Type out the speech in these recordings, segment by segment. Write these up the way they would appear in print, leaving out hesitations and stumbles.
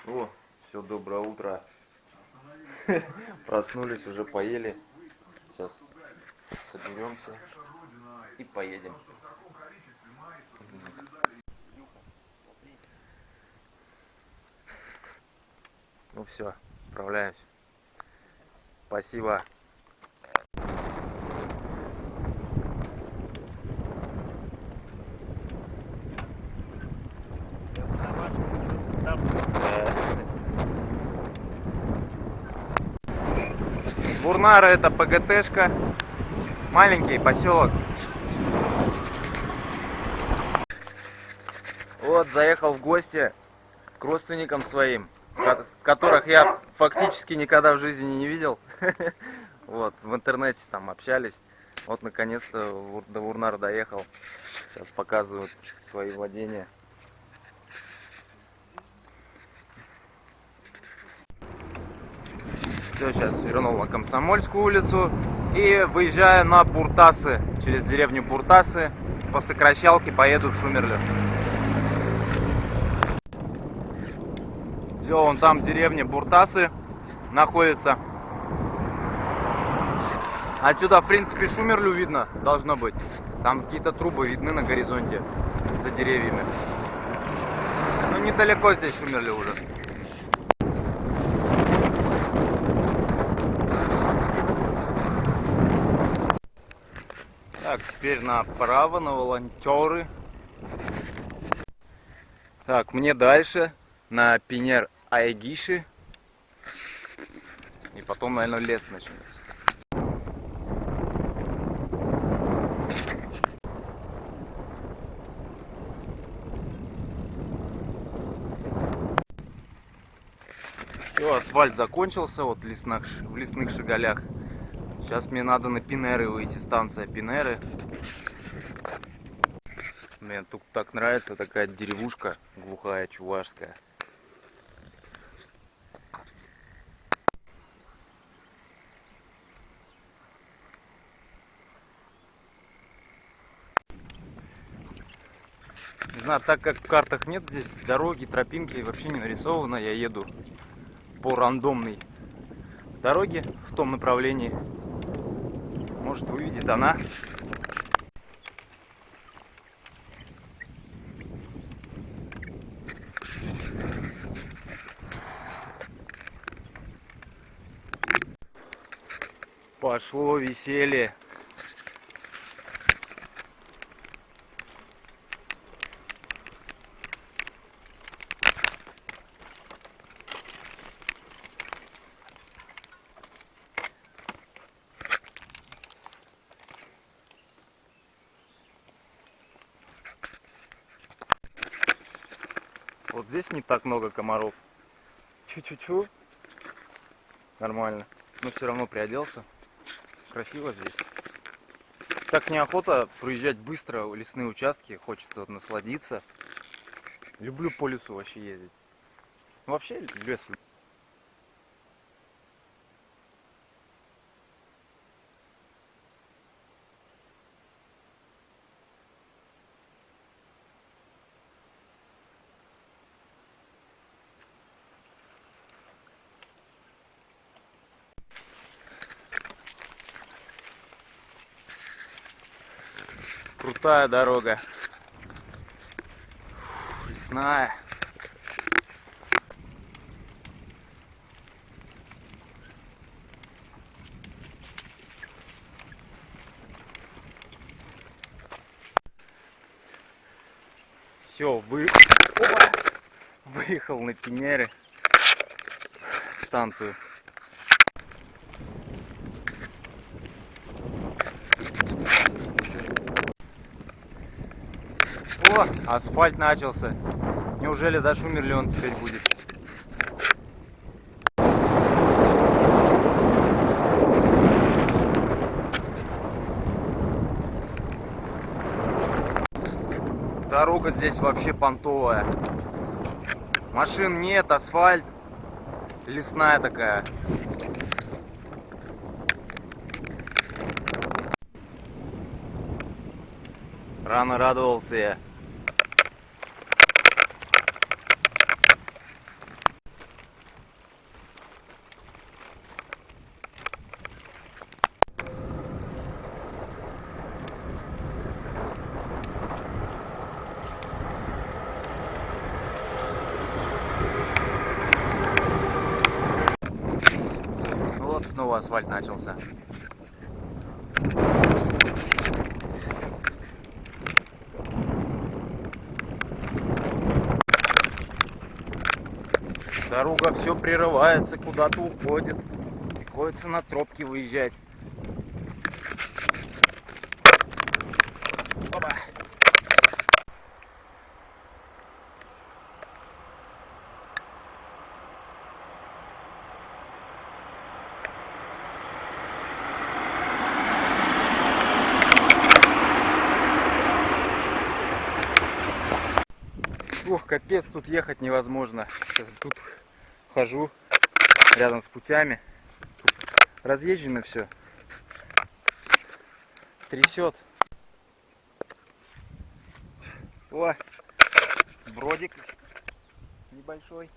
О, все, доброе утро. Проснулись, уже поели. Сейчас соберемся и поедем. Ну все, отправляюсь. Спасибо. Бурнара — это ПГТшка, маленький поселок. Вот, заехал в гости к родственникам своим, которых я фактически никогда в жизни не видел. Вот, в интернете там общались. Вот, наконец-то до Бурнара доехал. Сейчас показывают свои владения. Все, сейчас вернул на Комсомольскую улицу и выезжаю на Буртасы. Через деревню Буртасы по сокращалке поеду в Шумерлю. Все, вон там деревня Буртасы находится. Отсюда, в принципе, Шумерлю видно должно быть. Там какие-то трубы видны на горизонте за деревьями. Ну, недалеко здесь Шумерлю уже. Так, теперь направо, на Волонтеры. Так, мне дальше на Пинер Айгиши. И потом, наверное, лес начнется. Все, асфальт закончился вот в лесных Шигалях. Сейчас мне надо на Пинеры выйти, станция Пинеры. Мне тут так нравится такая деревушка глухая, чувашская. Не знаю, так как в картах нет здесь дороги, тропинки вообще не нарисовано, я еду по рандомной дороге в том направлении. Может, выведет она. Пошло веселье. Вот здесь не так много комаров. Чу-чу-чу. Нормально. Но все равно приоделся. Красиво здесь. Так неохота проезжать быстро в лесные участки. Хочется насладиться. Люблю по лесу вообще ездить. Ну, вообще лес. Крутая дорога. Фу, лесная. Все, выехал на Пинеры станцию. О, асфальт начался. Неужели до Шумерли он теперь будет? Дорога здесь вообще понтовая. Машин нет, асфальт. Лесная такая. Рано радовался я. снова асфальт начался. Дорога все прерывается, куда-то уходит. Приходится на тропки выезжать. Опа. Ох, капец, тут ехать невозможно. Сейчас тут хожу рядом с путями. Тут разъезжено все. Трясет. О, бродик небольшой.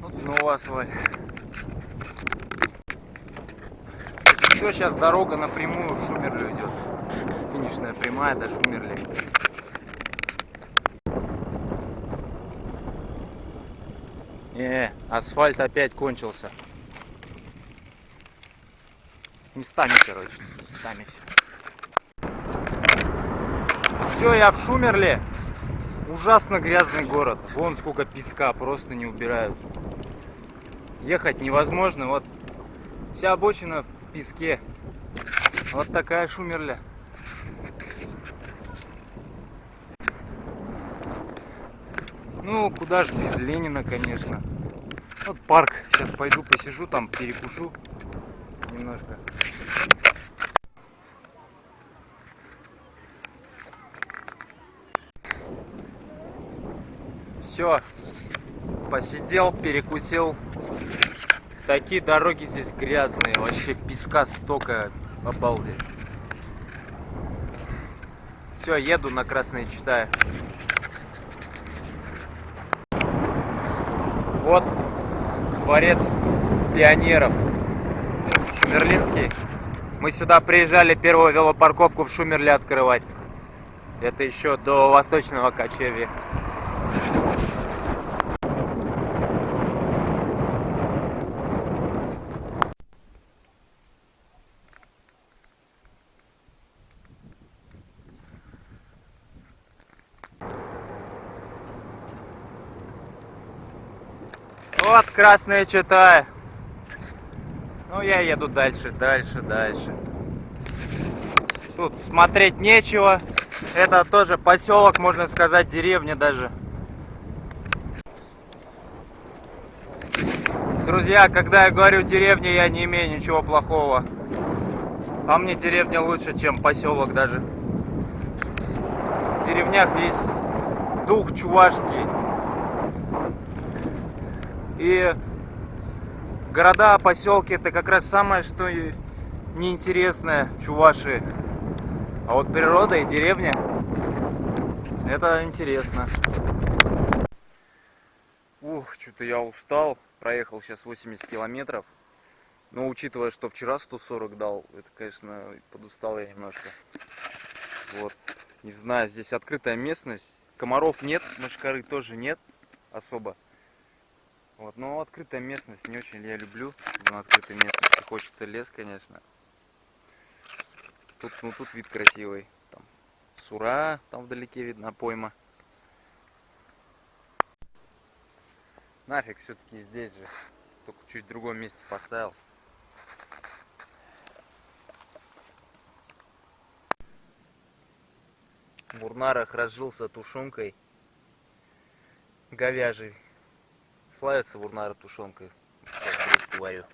Вот снова асфальт. Все, сейчас дорога напрямую в Шумерлю идет. Финишная прямая до Шумерли. Асфальт опять кончился. Местами, короче, местами. Все, я в Шумерле. Ужасно грязный город. Вон сколько песка, просто не убирают. Ехать невозможно. Вот вся обочина в песке. Вот такая Шумерля. Ну, куда же без Ленина, конечно. Вот парк. Сейчас пойду посижу там, перекушу немножко. Все, посидел, перекусил. Такие дороги здесь грязные, вообще песка столько, обалдеть. Все, еду на Красное Читаю. Вот дворец пионеров Шумерлинский. Мы сюда приезжали первую велопарковку в Шумерле открывать. Это еще до Восточного кочевья. Вот Красное Читаю. Ну, я еду дальше, дальше. Тут смотреть нечего. Это тоже поселок, можно сказать, деревня даже. Друзья, когда я говорю деревня, я не имею ничего плохого. По мне деревня лучше, чем поселок даже. В деревнях есть дух чувашский. И города, поселки — это как раз самое, что неинтересное в Чувашии. А вот природа и деревня — это интересно. Ух, что-то я устал. Проехал сейчас 80 километров. Но учитывая, что вчера 140 дал, это, конечно, подустал я немножко. Вот. Не знаю, здесь открытая местность. Комаров нет, мошкары тоже нет особо. Вот, но открытая местность не очень я люблю. На открытой местности хочется лес, конечно. Тут, ну, тут вид красивый. Там Сура, там вдалеке видна пойма. Нафиг все-таки здесь же. Только чуть в другом месте поставил. В Мурнарах разжился тушенкой говяжий. Славится Мурнара тушенкой. Сейчас гречку варю.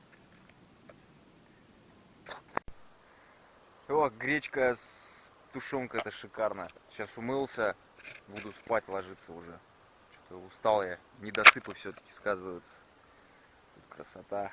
О, гречка с тушенкой, это шикарно. Сейчас умылся, буду спать ложиться уже. Что-то устал я. Недосыпы все-таки сказываются. Тут красота.